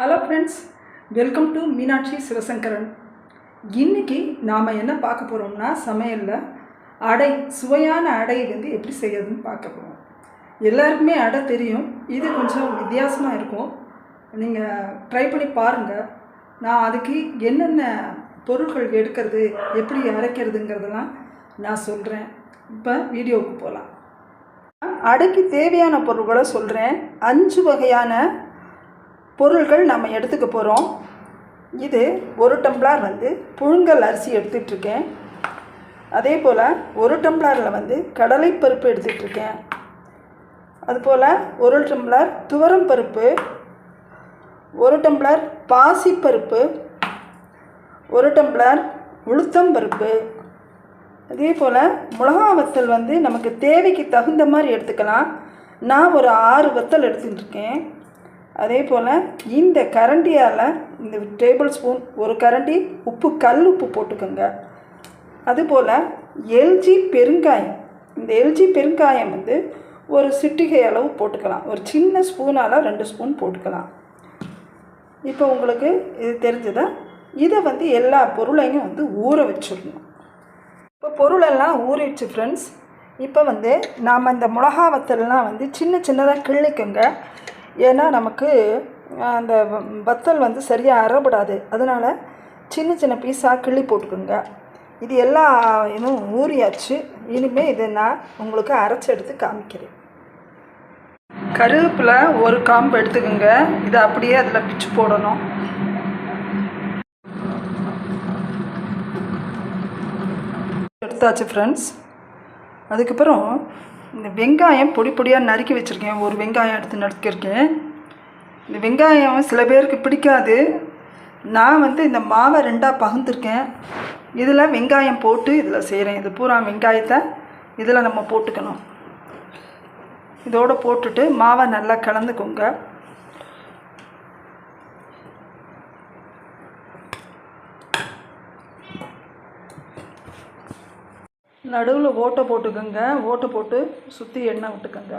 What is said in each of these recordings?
Hello friends, welcome to Meenakshi Sivasankaran. இன்றைக்கி நாம் என்ன பார்க்க போகிறோம்னா, சமையலில் அடை, சுவையான அடை வந்து எப்படி செய்யறதுன்னு பார்க்க போகிறோம். எல்லாருக்குமே அடை தெரியும், இது கொஞ்சம் வித்தியாசமாக இருக்கும். நீங்கள் ட்ரை பண்ணி பாருங்கள். நான் அதுக்கு என்னென்ன பொருட்கள் எடுக்கிறது, எப்படி அரைக்கிறதுங்கிறதெல்லாம் நான் சொல்கிறேன். இப்போ வீடியோவுக்கு போகலாம். அடைக்கு தேவையான பொருட்களை சொல்கிறேன். 5 வகையான பொருள்கள் நம்ம எடுத்துக்க போகிறோம். இது 1 டம்ளர் வந்து புழுங்கல் அரிசி எடுத்துகிட்ருக்கேன். அதே போல் 1 டம்ளரில் வந்து கடலைப்பருப்பு எடுத்துகிட்ருக்கேன். அதுபோல் 1 டம்ளர் துவரம் பருப்பு, 1 டம்ளர் பாசிப்பருப்பு, 1 டம்ளர் உளுத்தம்பருப்பு. அதே போல் மிளகா வத்தல் வந்து நமக்கு தேவைக்கு தகுந்த மாதிரி எடுத்துக்கலாம். நான் ஒரு 6 வத்தல் எடுத்துகிட்ருக்கேன். அதே போல் இந்த கரண்டியால் இந்த டேபிள் ஸ்பூன் 1 கரண்டி உப்பு, கல் உப்பு போட்டுக்கோங்க. அதுபோல் எல்ஜி பெருங்காயம், இந்த எல்ஜி பெருங்காயம் வந்து ஒரு சிட்டிகை அளவு போட்டுக்கலாம். ஒரு சின்ன ஸ்பூனால் 2 ஸ்பூன் போட்டுக்கலாம். இப்போ உங்களுக்கு இது தெரிஞ்சதா? இதை வந்து எல்லா பொருளையும் வந்து ஊற வச்சிடணும். இப்போ பொருளெல்லாம் ஊறிடுச்சு ஃப்ரெண்ட்ஸ். இப்போ வந்து நாம் இந்த மிளகா வத்தல்லாம் வந்து சின்ன சின்னதாக கிள்ளிக்கோங்க. ஏன்னா நமக்கு அந்த வத்தல் வந்து சரியாக அரைப்படாது. அதனால் சின்ன சின்ன பீஸாக கிள்ளி போட்டுக்கோங்க. இது எல்லா இன்னும் ஊறியாச்சு. இனிமேல் இதை நான் உங்களுக்கு அரைச்சி எடுத்து காமிக்கிறேன். கருவேப்பிலை 1 காம்பு எடுத்துக்கோங்க. இதை அப்படியே அதில் பிச்சு போடணும். எடுத்தாச்சு ஃப்ரெண்ட்ஸ். அதுக்கப்புறம் இந்த வெங்காயம் பொடி பொடியாக நறுக்கி வச்சுருக்கேன். 1 வெங்காயம் எடுத்து நறுக்கியிருக்கேன். இந்த வெங்காயம் சில பேருக்கு பிடிக்காது. நான் வந்து இந்த மாவை 2ஆக பகுந்துருக்கேன். இதில் வெங்காயம் போட்டு இதில் செய்கிறேன். இது பூரா வெங்காயத்தை இதில் நம்ம போட்டுக்கணும். இதோடு போட்டுட்டு மாவை நல்லா கலந்துக்கோங்க. நடுவில் ஓட்டை போட்டுக்கோங்க. ஓட்டை போட்டு சுற்றி எண்ணெய் விட்டுக்கோங்க.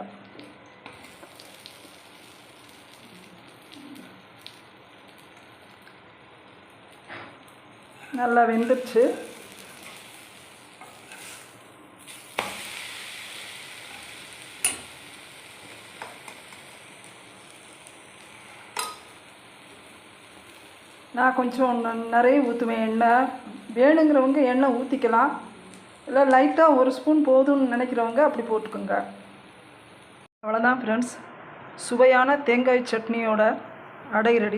நல்லா வெந்துடுச்சு. நான் கொஞ்சம் நிறைய ஊற்றுவேன் எண்ணெய். வேணுங்கிறவங்க எண்ணெய் ஊற்றிக்கலாம். இல்லை லைட்டாக 1 ஸ்பூன் போதும்னு நினைக்கிறவங்க அப்படி போட்டுக்கோங்க. அவ்வளோதான் ஃப்ரெண்ட்ஸ், சுவையான தேங்காய் சட்னியோட அடை ரெடி.